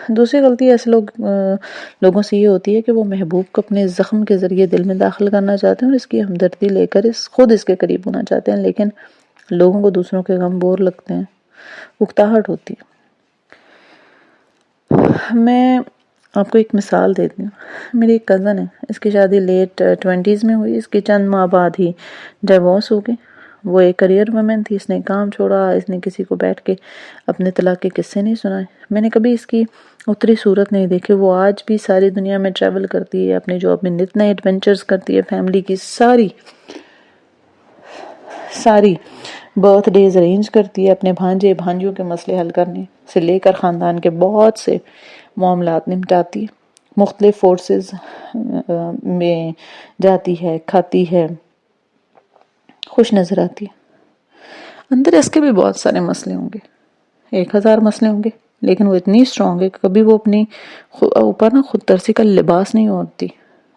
دوسری غلطی ایسے لوگوں سے یہ ہوتی ہے کہ وہ محبوب کو اپنے زخم کے ذریعے دل میں داخل کرنا چاہتے ہیں اور اس کی ہمدردی لے کر خود اس کے قریب ہونا چاہتے ہیں، لیکن لوگوں کو دوسروں کے غم بور لگتے ہیں، اکتاہٹ ہوتی ہے۔ میں آپ کو ایک مثال دیتی ہوں۔ میری ایک کزن ہے، اس کی شادی لیٹ 20s میں ہوئی، اس کی چند ماہ بعد ہی ڈیورس ہو گئی۔ وہ ایک کریئر وومن تھی، اس نے کام چھوڑا، اس نے کسی کو بیٹھ کے اپنے طلاق کے قصے نہیں سنائے، میں نے کبھی اس کی اتری صورت نہیں دیکھی۔ وہ آج بھی ساری دنیا میں ٹریول کرتی ہے، اپنی جاب میں نت نئے ایڈونچرز کرتی ہے، فیملی کی ساری برتھ ڈیز ارینج کرتی ہے، اپنے بھانجے بھانجیوں کے مسئلے حل کرنے سے لے کر خاندان کے بہت سے معاملات نمٹاتی ہے، مختلف فورسز میں جاتی ہے، کھاتی ہے، خوش نظر آتی ہے۔ اندر اس کے بھی بہت سارے مسئلے ہوں گے، 1000 مسئلے ہوں گے، لیکن وہ اتنی اسٹرانگ ہے کہ کبھی وہ اپنی اوپر نا خود ترسی کا لباس نہیں اوڑھتی۔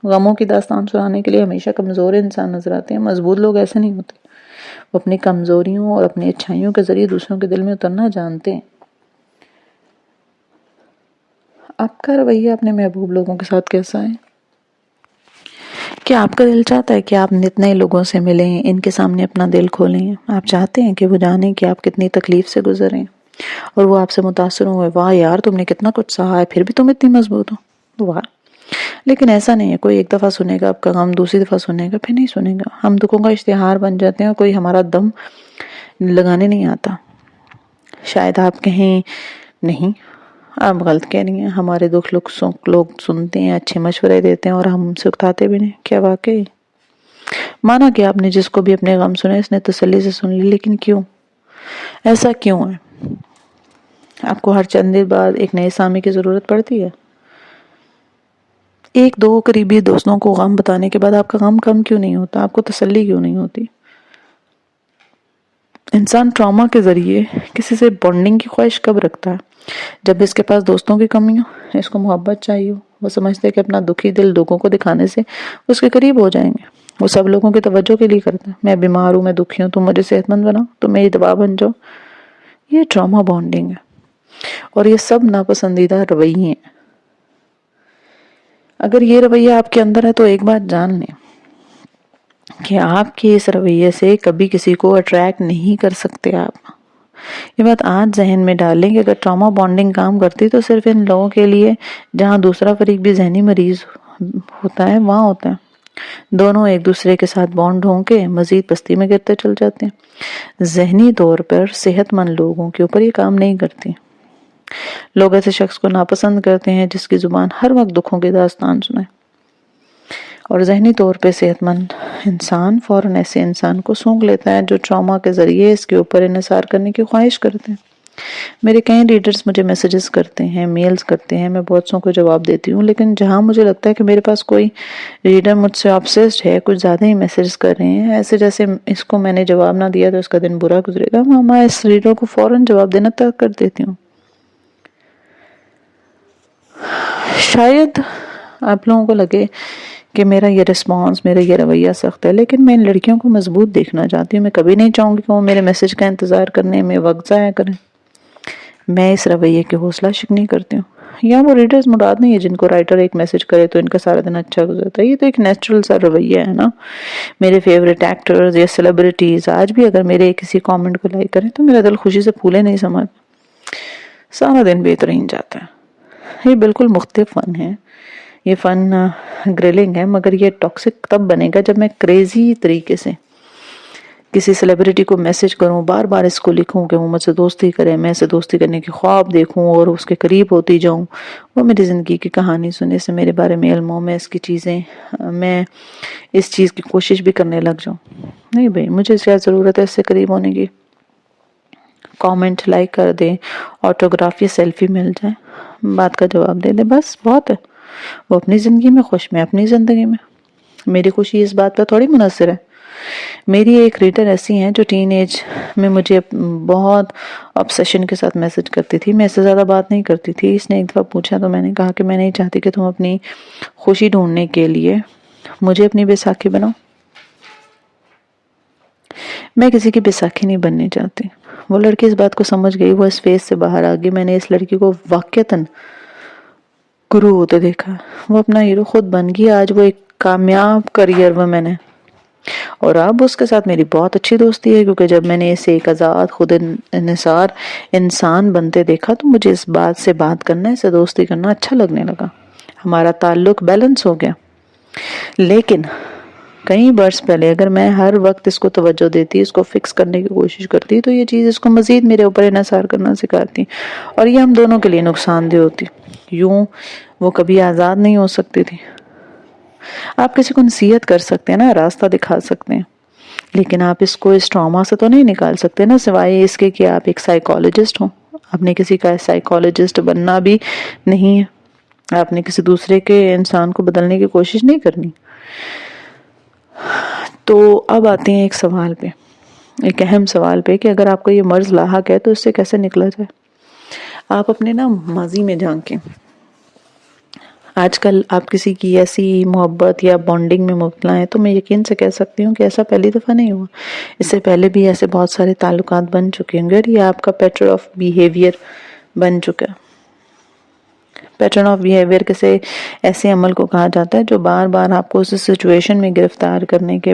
غموں کی داستان سنانے کے لیے ہمیشہ کمزور انسان نظر آتے ہیں، مضبوط لوگ ایسے نہیں ہوتے، وہ اپنی کمزوریوں اور اپنی اچھائیوں کے ذریعے دوسروں کے دل میں اترنا جانتے ہیں۔ آپ کا رویہ اپنے محبوب لوگوں کے ساتھ کیسا ہے؟ کیا آپ کا دل چاہتا ہے کہ آپ نت نئے لوگوں سے ملیں، ان کے سامنے اپنا دل کھولیں؟ آپ چاہتے ہیں کہ وہ جانیں کہ آپ کتنی تکلیف سے گزرے اور وہ آپ سے متاثر ہوئے، واہ یار تم نے کتنا کچھ سہا ہے پھر بھی تم اتنی مضبوط ہو، واہ۔ لیکن ایسا نہیں ہے، کوئی ایک دفعہ سنے گا آپ کا غم، دوسری دفعہ سنے گا، پھر نہیں سنے گا۔ ہم دکھوں کا اشتہار بن جاتے ہیں اور کوئی ہمارا دم لگانے نہیں آتا۔ شاید آپ کہیں نہیں، آپ غلط کہہ رہی ہیں، ہمارے دکھ لوگ سنتے ہیں، اچھے مشورے دیتے ہیں اور ہم سے اکتاتے بھی نہیں. کیا واقعی؟ مانا کہ آپ نے جس کو بھی اپنے غم سنے اس نے تسلی سے سن لی، لیکن کیوں؟ ایسا کیوں ہے؟ آپ کو ہر چند دن بعد ایک نئے سامع کی ضرورت پڑتی ہے؟ ایک دو قریبی دوستوں کو غم بتانے کے بعد آپ کا غم کم کیوں نہیں ہوتا؟ آپ کو تسلی کیوں نہیں ہوتی؟ انسان ٹراما کے ذریعے کسی سے بانڈنگ کی خواہش کب رکھتا ہے؟ جب اس کے پاس دوستوں کی کمی ہو، اس کو محبت چاہیے ہو. وہ سمجھتے کہ اپنا دکھی دل لوگوں کو دکھانے سے اس کے قریب ہو جائیں گے. وہ سب لوگوں کی توجہ کے لیے کرتا ہے. میں بیمار ہوں، میں دکھی ہوں، تم مجھے صحت مند بناؤ، تم میری دوا بن جاؤ. یہ ٹراما بانڈنگ ہے اور یہ سب ناپسندیدہ رویے ہیں. اگر یہ رویہ آپ کے اندر ہے تو ایک بات جان لیں کہ آپ کے اس رویے سے کبھی کسی کو اٹریکٹ نہیں کر سکتے. آپ یہ بات آج ذہن میں ڈالیں کہ اگر ٹراما بانڈنگ کام کرتی تو صرف ان لوگوں کے لیے جہاں دوسرا فریق بھی ذہنی مریض ہوتا ہے وہاں ہوتا ہے. دونوں ایک دوسرے کے ساتھ بانڈ ہوں کے مزید پستی میں گرتے چل جاتے ہیں. ذہنی طور پر صحت مند لوگوں کے اوپر یہ کام نہیں کرتی. لوگ ایسے شخص کو ناپسند کرتے ہیں جس کی زبان ہر وقت دکھوں کی داستان سنائے، اور ذہنی طور پہ صحت مند انسان فوراً ایسے انسان کو سونگ لیتا ہے جو ٹراما کے ذریعے اس کے اوپر انحصار کرنے کی خواہش کرتے ہیں. میرے کئی ریڈرز مجھے میسیجز کرتے ہیں، میلز کرتے ہیں، میں بہت سو کو جواب دیتی ہوں، لیکن جہاں مجھے لگتا ہے کہ میرے پاس کوئی ریڈر مجھ سے آبسیسڈ ہے، کچھ زیادہ ہی میسیجز کر رہے ہیں، ایسے جیسے اس کو میں نے جواب نہ دیا تو اس کا دن برا گزرے گا، میں اس ریڈر کو فوراً جواب دینا ترک کر دیتی ہوں. شاید آپ لوگوں کو لگے کہ میرا یہ رسپانس، میرا یہ رویہ سخت ہے، لیکن میں ان لڑکیوں کو مضبوط دیکھنا چاہتی ہوں. میں کبھی نہیں چاہوں گی کہ وہ میرے میسج کا انتظار کرنے میں وقت ضائع کریں. میں اس رویے کی حوصلہ شکنی کرتی ہوں. یا وہ ریڈرز مراد نہیں ہے جن کو رائٹر ایک میسج کرے تو ان کا سارا دن اچھا گزرتا ہے. یہ تو ایک نیچرل سا رویہ ہے نا. میرے فیوریٹ ایکٹرز یا سیلیبریٹیز آج بھی اگر میرے کسی کامنٹ کو لائک کریں تو میرا دل خوشی سے پھولے نہیں سماتا، سارا دن بہترین جاتا ہے. یہ بالکل مختلف فن ہے. یہ فن گرلنگ ہے، مگر یہ ٹاکسک تب بنے گا جب میں کریزی طریقے سے کسی سیلیبریٹی کو میسج کروں، بار بار اس کو لکھوں کہ وہ مجھ سے دوستی کرے، میں اسے دوستی کرنے کی خواب دیکھوں اور اس کے قریب ہوتی جاؤں، وہ میری زندگی کی کہانی سنے، اسے میرے بارے میں علم ہو، میں اس کی چیزیں، میں اس چیز کی کوشش بھی کرنے لگ جاؤں. نہیں بھائی، مجھے کیا ضرورت ہے اس سے قریب ہونے کی؟ کامنٹ لائک کر دیں، آٹوگراف یا سیلفی مل جائے، بات کا جواب دے دے، بس بہت ہے. وہ اپنی زندگی میں خوش، میں اپنی زندگی میں. میری خوشی اس بات پر تھوڑی منحصر ہے. میری ایک ریڈر ایسی ہیں جو ٹین ایج میں مجھے بہت obsession کے ساتھ میسج کرتی تھی. میں اس سے زیادہ بات نہیں کرتی تھی. اس نے ایک دفعہ پوچھا تو میں نے کہا کہ میں نہیں چاہتی کہ تم اپنی خوشی ڈھونڈنے کے لیے مجھے اپنی بیساکھی بناؤ. میں کسی کی بیساکھی نہیں بننے چاہتی. وہ لڑکی اس بات کو سمجھ گئی، وہ اس فیس سے باہر آ گئی. میں نے اس لڑکی کو واقعتاً گرو ہوتے دیکھا. وہ اپنا ہیرو خود بن گئی. آج وہ ایک کامیاب کریئر وومن ہے اور اب اس کے ساتھ میری بہت اچھی دوستی ہے، کیونکہ جب میں نے اسے ایک آزاد خود انحصار انسان بنتے دیکھا تو مجھے اس بات سے بات کرنا، اسے دوستی کرنا اچھا لگنے لگا. ہمارا تعلق بیلنس ہو گیا. لیکن کئی برس پہلے اگر میں ہر وقت اس کو توجہ دیتی، اس کو فکس کرنے کی کوشش کرتی تو یہ چیز اس کو مزید میرے اوپر انحصار کرنا سکھاتی اور یہ ہم دونوں کے لیے نقصان دہ ہوتی. یوں وہ کبھی آزاد نہیں ہو سکتی تھی. آپ کسی کو نصیحت کر سکتے ہیں نا، راستہ دکھا سکتے ہیں، لیکن آپ اس کو اس ٹراما سے تو نہیں نکال سکتے نا، سوائے اس کے کہ آپ ایک سائیکالوجسٹ ہوں. آپ نے کسی کا سائیکالوجسٹ بننا بھی نہیں ہے. آپ نے کسی دوسرے کے انسان کو بدلنے کی کوشش نہیں کرنی. تو اب آتے ہیں ایک سوال پہ، ایک اہم سوال پہ کہ اگر آپ کو یہ مرض لاحق ہے تو اس سے کیسے نکلا جائے. آپ اپنے نا ماضی میں جھانکیں. آج کل آپ کسی کی ایسی محبت یا بانڈنگ میں مبتلا ہیں تو میں یقین سے کہہ سکتی ہوں کہ ایسا پہلی دفعہ نہیں ہوا. اس سے پہلے بھی ایسے بہت سارے تعلقات بن چکے ہوں گے اور یہ آپ کا پیٹرن آف بیہیویئر بن چکا ہے. پیٹرن آف بیہیویئر کسی ایسے عمل کو کہا جاتا ہے جو بار بار آپ کو اس سچویشن میں گرفتار کرنے کے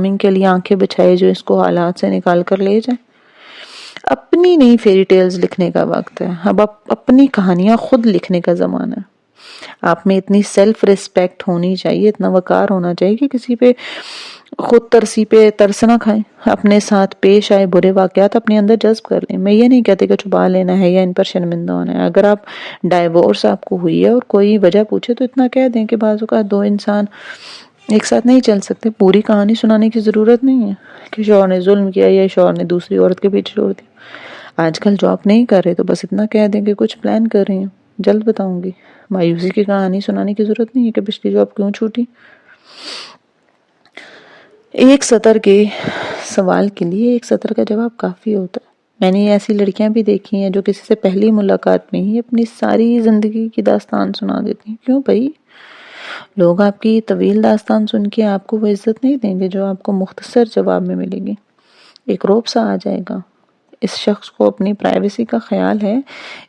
چارمنگ کے لیے آنکھیں بچھائے جو اس کو حالات سے نکال کر لے جائیں. اپنی نئی فیری ٹیلز لکھنے کا وقت ہے. اب اپنی کہانیاں خود لکھنے کا زمانہ ہے. آپ میں اتنی سیلف ریسپیکٹ ہونی چاہیے, اتنا وقار ہونا چاہیے کہ کسی پہ خود ترسی پہ ترس نہ کھائیں. اپنے ساتھ پیش آئے برے واقعات اپنے اندر جذب کر لیں. میں یہ نہیں کہتی کہ چھپا لینا ہے یا ان پر شرمندہ ہونا ہے. اگر آپ ڈائیورس آپ کو ہوئی ہے اور کوئی وجہ پوچھے تو اتنا کہہ دیں کہ بعض اوقات دو انسان ایک ساتھ نہیں چل سکتے. پوری کہانی سنانے کی ضرورت نہیں ہے کہ شوہر نے ظلم کیا یا شوہر نے دوسری عورت کے پیچھے چھوڑ دیا. آج کل جاب نہیں کر رہے تو بس اتنا کہہ دیں کہ کچھ پلان کر رہی ہوں, جلد بتاؤں گی. مایوسی کی کہانی سنانے کی ضرورت نہیں ہے کہ پچھلی جاب کیوں چھوٹی. ایک سطر کے سوال کے لیے ایک سطر کا جواب کافی ہوتا ہے. میں نے ایسی لڑکیاں بھی دیکھی ہیں جو کسی سے پہلی ملاقات میں ہی اپنی ساری زندگی کی داستان سنا دیتی ہیں. کیوں بھائی؟ لوگ آپ کی طویل داستان سن کے آپ کو وہ عزت نہیں دیں گے جو آپ کو مختصر جواب میں ملے گی. ایک رعب سا آ جائے گا. اس شخص کو اپنی پرائیویسی کا خیال ہے،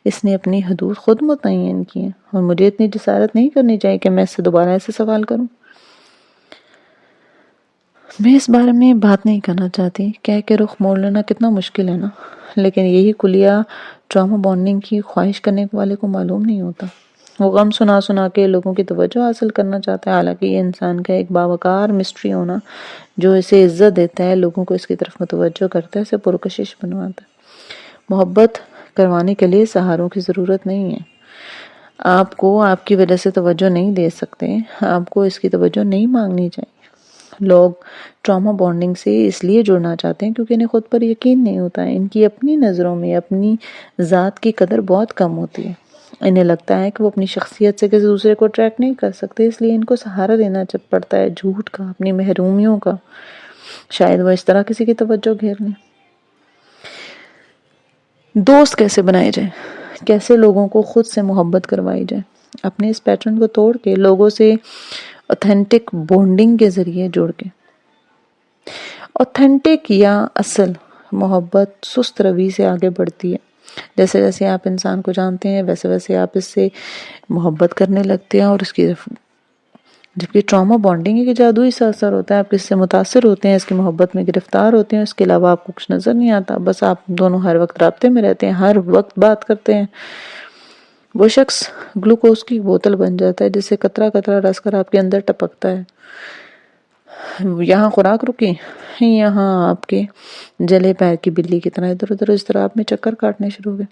اس نے اپنی حدود خود متعین کی ہیں اور مجھے اتنی جسارت نہیں کرنی چاہیے کہ میں اس سے دوبارہ ایسے سوال کروں. میں اس بارے میں بات نہیں کرنا چاہتی کہہ کے رخ موڑ لینا کتنا مشکل ہے نا، لیکن یہی کلیہ ٹراما بانڈنگ کی خواہش کرنے والے کو معلوم نہیں ہوتا. وہ غم سنا سنا کے لوگوں کی توجہ حاصل کرنا چاہتا ہے، حالانکہ یہ انسان کا ایک باوقار مسٹری ہونا جو اسے عزت دیتا ہے، لوگوں کو اس کی طرف متوجہ کرتا ہے، اسے پرکشش بنواتا ہے. محبت کروانے کے لیے سہاروں کی ضرورت نہیں ہے. آپ کو آپ کی وجہ سے توجہ نہیں دے سکتے، آپ کو اس کی توجہ نہیں مانگنی چاہیے. لوگ ٹراما بانڈنگ سے اس لیے جڑنا چاہتے ہیں کیونکہ انہیں خود پر یقین نہیں ہوتا ہے. ان کی اپنی نظروں میں اپنی ذات کی قدر بہت کم ہوتی ہے. انہیں لگتا ہے کہ وہ اپنی شخصیت سے کسی دوسرے کو ٹریک نہیں کر سکتے، اس لیے ان کو سہارا دینا پڑتا ہے جھوٹ کا، اپنی محرومیوں کا. شاید وہ اس طرح کسی کی توجہ گھیر لیں. دوست کیسے بنائے جائیں؟ کیسے لوگوں کو خود سے محبت کروائی جائے؟ اپنے اس پیٹرن کو توڑ کے لوگوں سے اوتھینٹک بونڈنگ کے ذریعے جوڑ کے. اوتھینٹک یا اصل محبت سست روی سے آگے بڑھتی ہے. جیسے جیسے آپ انسان کو جانتے ہیں ویسے ویسے آپ اس سے محبت کرنے لگتے ہیں، اور اس کی جبکہ ٹراما بانڈنگ کے جادوئی سا اثر ہوتا ہے. آپ اس سے متاثر ہوتے ہیں، اس کی محبت میں گرفتار ہوتے ہیں، اس کے علاوہ آپ کو کچھ نظر نہیں آتا، بس آپ دونوں ہر وقت رابطے میں رہتے ہیں، ہر وقت بات کرتے ہیں. وہ شخص گلوکوز کی بوتل بن جاتا ہے جسے قطرہ قطرہ رس کر آپ کے اندر ٹپکتا ہے. یہاں خوراک رکی، یہاں آپ کے جلے پیر کی بلی کی طرح ادھر ادھر اس طرح آپ میں چکر کاٹنے شروع ہوئے.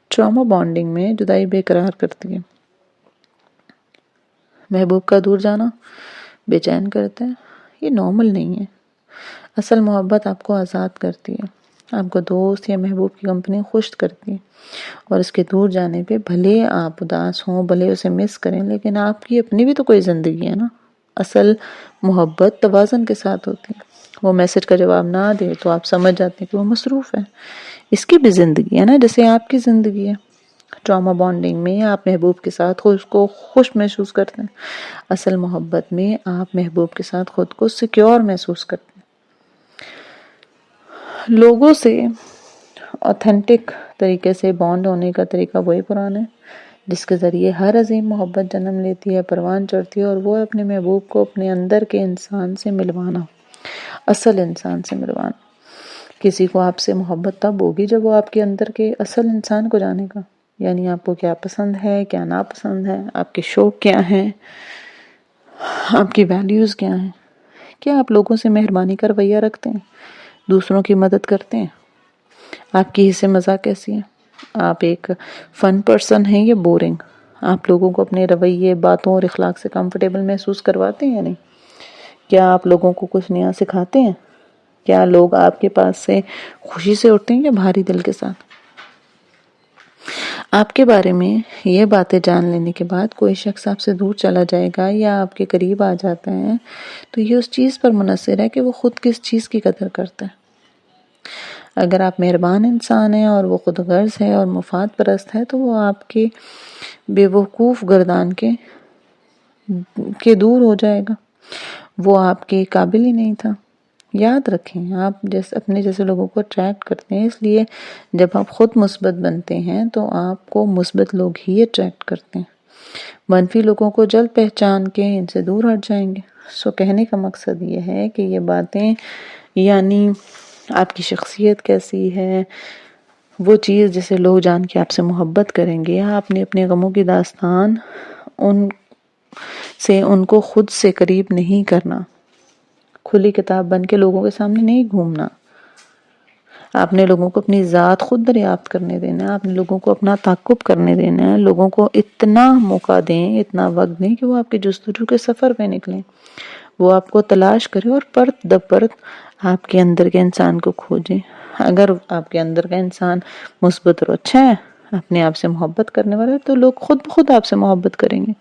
ٹراما بانڈنگ میں جدائی بے قرار کرتی ہے. محبوب کا دور جانا بے چین کرتا ہے. یہ نارمل نہیں ہے. اصل محبت آپ کو آزاد کرتی ہے، آپ کو دوست یا محبوب کی کمپنی خوش کرتی ہے، اور اس کے دور جانے پہ بھلے آپ اداس ہوں، بھلے اسے مس کریں، لیکن آپ کی اپنی بھی تو کوئی زندگی ہے نا. اصل محبت توازن کے ساتھ ہوتی ہے. وہ میسج کا جواب نہ دے تو آپ سمجھ جاتے ہیں کہ وہ مصروف ہے، اس کی بھی زندگی ہے نا جیسے آپ کی زندگی ہے. ٹراما بانڈنگ میں آپ محبوب کے ساتھ خود کو خوش محسوس کرتے ہیں. اصل محبت میں آپ محبوب کے ساتھ خود کو سیکیور محسوس کرتے ہیں. لوگوں سے اوتھینٹک طریقے سے بانڈ ہونے کا طریقہ وہی پرانا ہے جس کے ذریعے ہر عظیم محبت جنم لیتی ہے، پروان چڑھتی ہے، اور وہ اپنے محبوب کو اپنے اندر کے انسان سے ملوانا، اصل انسان سے ملوانا. کسی کو آپ سے محبت تب ہوگی جب وہ آپ کے اندر کے اصل انسان کو جانے گا. یعنی آپ کو کیا پسند ہے، کیا ناپسند ہے، آپ کے شوق کیا ہیں، آپ کی ویلیوز کیا ہیں. کیا آپ لوگوں سے مہربانی کا رویہ رکھتے ہیں، دوسروں کی مدد کرتے ہیں، آپ کی حصے مزاح کیسی ہے، آپ ایک فن پرسن ہیں یا بورنگ. آپ لوگوں کو اپنے رویے، باتوں اور اخلاق سے کمفرٹیبل محسوس کرواتے ہیں یا نہیں. کیا آپ لوگوں کو کچھ نیا سکھاتے ہیں. کیا لوگ آپ کے پاس سے خوشی سے اٹھتے ہیں یا بھاری دل کے ساتھ. آپ کے بارے میں یہ باتیں جان لینے کے بعد کوئی شخص آپ سے دور چلا جائے گا یا آپ کے قریب آ جاتا ہے تو یہ اس چیز پر منحصر ہے کہ وہ خود کس چیز کی قدر کرتا ہے. اگر آپ مہربان انسان ہیں اور وہ خود غرض ہے اور مفاد پرست ہے تو وہ آپ کے بے وقوف گردان کے دور ہو جائے گا. وہ آپ کے قابل ہی نہیں تھا. یاد رکھیں آپ اپنے جیسے لوگوں کو اٹریکٹ کرتے ہیں، اس لیے جب آپ خود مثبت بنتے ہیں تو آپ کو مثبت لوگ ہی اٹریکٹ کرتے ہیں. منفی لوگوں کو جلد پہچان کے ان سے دور ہٹ جائیں گے. کہنے کا مقصد یہ ہے کہ یہ باتیں یعنی آپ کی شخصیت کیسی ہے، وہ چیز جسے لوگ جان کے آپ سے محبت کریں گے. آپ نے اپنے غموں کی داستان ان کو خود سے قریب نہیں کرنا. کھلی کتاب بن کے لوگوں کے سامنے نہیں گھومنا. آپ نے لوگوں کو اپنی ذات خود دریافت کرنے دینا ہے. آپ نے لوگوں کو اپنا تعاقب کرنے دینا ہے. لوگوں کو اتنا موقع دیں، اتنا وقت دیں کہ وہ آپ کے جستجو کے سفر پہ نکلیں. وہ آپ کو تلاش کرے اور پرت در پرت آپ کے اندر کے انسان کو کھوجے. اگر آپ کے اندر کا انسان مثبت اور اچھا ہے، اپنے آپ سے محبت کرنے والا ہے، تو لوگ خود بخود آپ سے محبت کریں گے.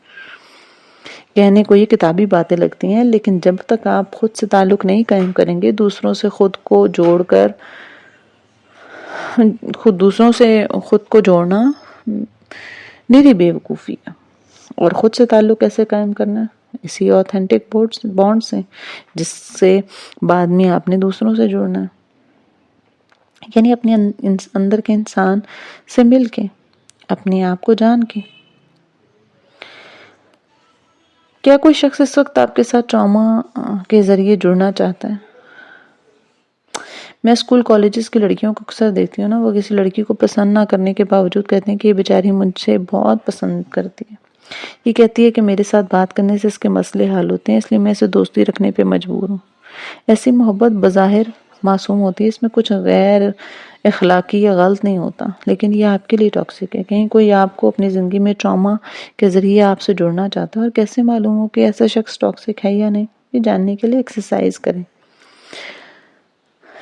کہنے کو یہ کتابی باتیں لگتی ہیں، لیکن جب تک آپ خود سے تعلق نہیں قائم کریں گے، دوسروں سے خود کو جوڑنا میری بے وقوفی ہے۔ اور خود سے تعلق کیسے قائم کرنا ہے؟ اسی اوتھینٹک بانڈ سے، جس سے بعد میں آپ نے دوسروں سے جوڑنا ہے، یعنی اپنے اندر کے انسان سے مل کے، اپنے آپ کو جان کے۔ کیا کوئی شخص اس وقت آپ کے ساتھ ٹراما کے ذریعے جڑنا چاہتا ہے؟ میں اسکول کالجز کی لڑکیوں کو اکثر دیکھتی ہوں نا، وہ کسی لڑکی کو پسند نہ کرنے کے باوجود کہتے ہیں کہ یہ بیچاری مجھ سے بہت پسند کرتی ہے۔ یہ کہتی ہے کہ میرے ساتھ بات کرنے سے اس کے مسئلے حل ہوتے ہیں، اس لیے میں اسے دوستی رکھنے پہ مجبور ہوں۔ ایسی محبت بظاہر معصوم ہوتی ہے، اس میں کچھ غیر اخلاقی یا غلط نہیں ہوتا، لیکن یہ آپ کے لیے ٹاکسک ہے۔ کہیں کوئی آپ کو اپنی زندگی میں ٹراما کے ذریعے آپ سے جڑنا چاہتا ہے، اور کیسے معلوم ہو کہ ایسا شخص ٹاکسک ہے یا نہیں؟ یہ جاننے کے لیے ایکسرسائز کریں۔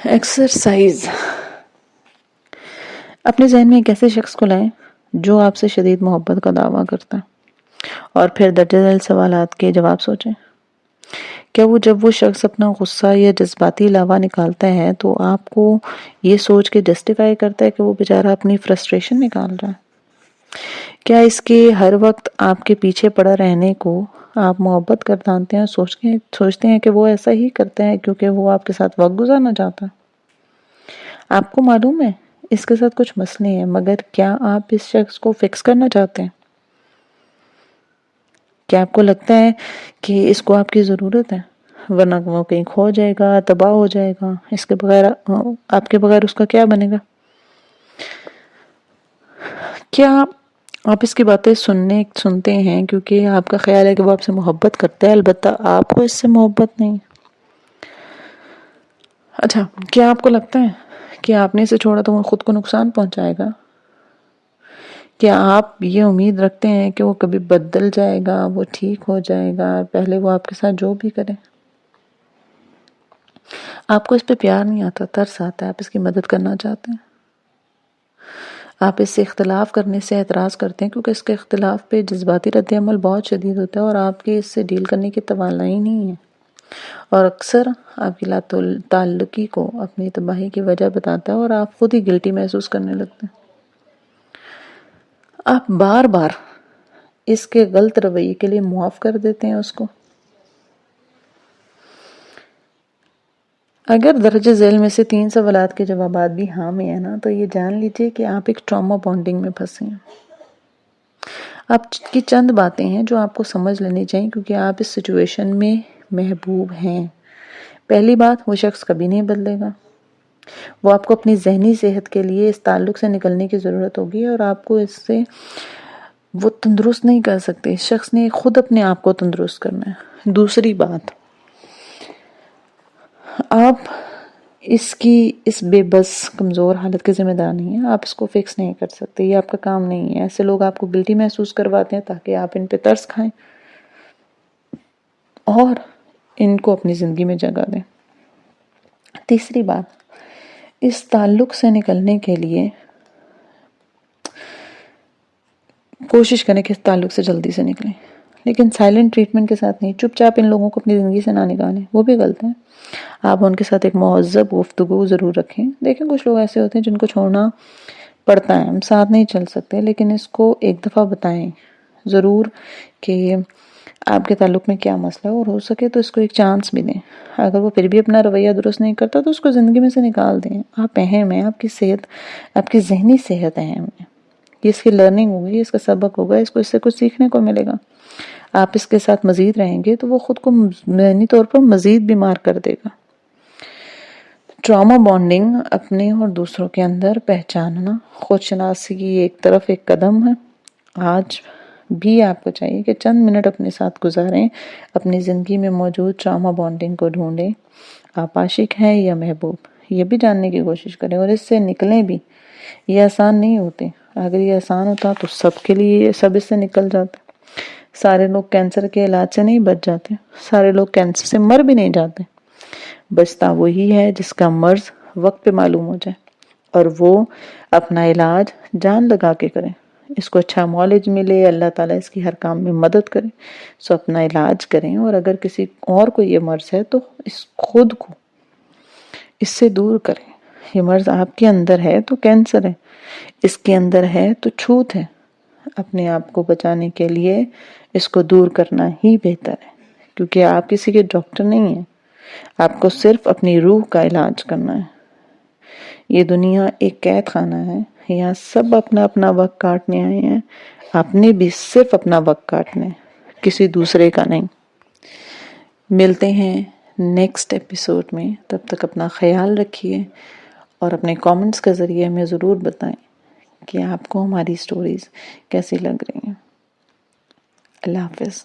ایکسرسائز، اپنے ذہن میں ایک ایسے شخص کو لائیں جو آپ سے شدید محبت کا دعویٰ کرتا ہے، اور پھر درجہ ذیل سوالات کے جواب سوچیں۔ کیا جب وہ شخص اپنا غصہ یا جذباتی لاوا نکالتا ہے تو آپ کو یہ سوچ کے جسٹیفائی کرتا ہے کہ وہ بیچارہ اپنی فرسٹریشن نکال رہا ہے؟ کیا اس کے ہر وقت آپ کے پیچھے پڑا رہنے کو آپ محبت کر دانتے ہیں، سوچتے ہیں کہ وہ ایسا ہی کرتا ہے کیونکہ وہ آپ کے ساتھ وقت گزارنا چاہتا ہے؟ آپ کو معلوم ہے اس کے ساتھ کچھ مسئلے ہیں، مگر کیا آپ اس شخص کو فکس کرنا چاہتے ہیں؟ کیا آپ کو لگتا ہے کہ اس کو آپ کی ضرورت ہے؟ ورنہ وہ کہیں کھو جائے گا، تباہ ہو جائے گا۔ اس کے بغیر، آپ کے بغیر اس کا کیا بنے گا؟ کیا آپ اس کی باتیں سنتے ہیں کیونکہ آپ کا خیال ہے کہ وہ آپ سے محبت کرتا ہے، البتہ آپ کو اس سے محبت نہیں؟ اچھا، کیا آپ کو لگتا ہے کہ آپ نے اسے چھوڑا تو وہ خود کو نقصان پہنچائے گا؟ کیا آپ یہ امید رکھتے ہیں کہ وہ کبھی بدل جائے گا، وہ ٹھیک ہو جائے گا، پہلے وہ آپ کے ساتھ جو بھی کرے؟ آپ کو اس پہ پیار نہیں آتا، ترس آتا ہے، آپ اس کی مدد کرنا چاہتے ہیں۔ آپ اس سے اختلاف کرنے سے اعتراض کرتے ہیں کیونکہ اس کے اختلاف پہ جذباتی رد عمل بہت شدید ہوتا ہے، اور آپ کے اس سے ڈیل کرنے کی توانائی نہیں ہے، اور اکثر آپ کی لا تعلقی کو اپنی تباہی کی وجہ بتاتا ہے، اور آپ خود ہی گلٹی محسوس کرنے لگتے ہیں۔ آپ بار بار اس کے غلط رویے کے لیے معاف کر دیتے ہیں اس کو۔ اگر درجہ ذیل میں سے 3 سوالات کے جوابات بھی ہاں میں ہیں نا، تو یہ جان لیجئے کہ آپ ایک ٹراما بانڈنگ میں پھنسے ہیں۔ آپ کی چند باتیں ہیں جو آپ کو سمجھ لینی چاہیے کیونکہ آپ اس سچویشن میں محبوب ہیں۔ پہلی بات، وہ شخص کبھی نہیں بدلے گا۔ وہ آپ کو اپنی ذہنی صحت کے لیے اس تعلق سے نکلنے کی ضرورت ہوگی، اور آپ کو اس سے وہ تندرست نہیں کر سکتے۔ اس شخص نے خود اپنے آپ کو تندرست کرنا ہے۔ دوسری بات، آپ اس کی اس بے بس کمزور حالت کے ذمہ دار نہیں ہیں۔ آپ اس کو فکس نہیں کر سکتے، یہ آپ کا کام نہیں ہے۔ ایسے لوگ آپ کو گلٹی محسوس کرواتے ہیں تاکہ آپ ان پہ ترس کھائیں اور ان کو اپنی زندگی میں جگہ دیں۔ تیسری بات، اس تعلق سے نکلنے کے لیے کوشش کریں کہ اس تعلق سے جلدی سے نکلیں، لیکن سائلنٹ ٹریٹمنٹ کے ساتھ نہیں۔ چپ چاپ ان لوگوں کو اپنی زندگی سے نہ نکالیں، وہ بھی غلط ہے۔ آپ ان کے ساتھ ایک مہذب گفتگو ضرور رکھیں۔ دیکھیں کچھ لوگ ایسے ہوتے ہیں جن کو چھوڑنا پڑتا ہے، ہم ساتھ نہیں چل سکتے، لیکن اس کو ایک دفعہ بتائیں ضرور کہ آپ کے تعلق میں کیا مسئلہ ہے، اور ہو سکے تو اس کو ایک چانس بھی دیں۔ اگر وہ پھر بھی اپنا رویہ درست نہیں کرتا تو اس کو زندگی میں سے نکال دیں۔ آپ اہم ہیں، آپ کی صحت، آپ کی ذہنی صحت اہم ہے۔ یہ اس کی لرننگ ہوگی، اس کا سبق ہوگا، اس سے کچھ سیکھنے کو ملے گا۔ آپ اس کے ساتھ مزید رہیں گے تو وہ خود کو ذہنی طور پر مزید بیمار کر دے گا۔ ٹراما بانڈنگ اپنے اور دوسروں کے اندر پہچاننا، خود شناسی کی ایک طرف ایک قدم ہے۔ آج بھی آپ کو چاہیے کہ چند منٹ اپنے ساتھ گزاریں، اپنی زندگی میں موجود ٹراما بانڈنگ کو ڈھونڈیں۔ آپ عاشق ہیں یا محبوب، یہ بھی جاننے کی کوشش کریں، اور اس سے نکلیں بھی۔ یہ آسان نہیں ہوتے، اگر یہ آسان ہوتا تو سب کے لیے سب اس سے نکل جاتے۔ سارے لوگ کینسر کے علاج سے نہیں بچ جاتے، سارے لوگ کینسر سے مر بھی نہیں جاتے۔ بچتا وہی ہے جس کا مرض وقت پہ معلوم ہو جائے اور وہ اپنا علاج جان لگا کے کرے۔ اس کو اچھا معالج ملے، اللہ تعالیٰ اس کی ہر کام میں مدد کرے، سو اپنا علاج کریں. اور اگر کسی اور کو یہ مرض ہے تو خود کو اس سے دور کریں. یہ مرض آپ کے اندر ہے تو کینسر ہے، اس کے اندر ہے تو چھوت ہے. اپنے آپ کو بچانے کے لیے اس کو دور کرنا ہی بہتر ہے، کیونکہ آپ کسی کے ڈاکٹر نہیں ہیں. آپ کو صرف اپنی روح کا علاج کرنا ہے. یہ دنیا ایک قید خانہ ہے، یہاں سب اپنا اپنا وقت کاٹنے آئے ہیں. آپ نے بھی صرف اپنا وقت کاٹنا ہے، کسی دوسرے کا نہیں. ملتے ہیں نیکسٹ ایپیسوڈ میں. تب تک اپنا خیال رکھیے اور اپنے کامنٹس کے ذریعے ہمیں ضرور بتائیں کہ آپ کو ہماری سٹوریز کیسی لگ رہی ہیں. اللہ حافظ.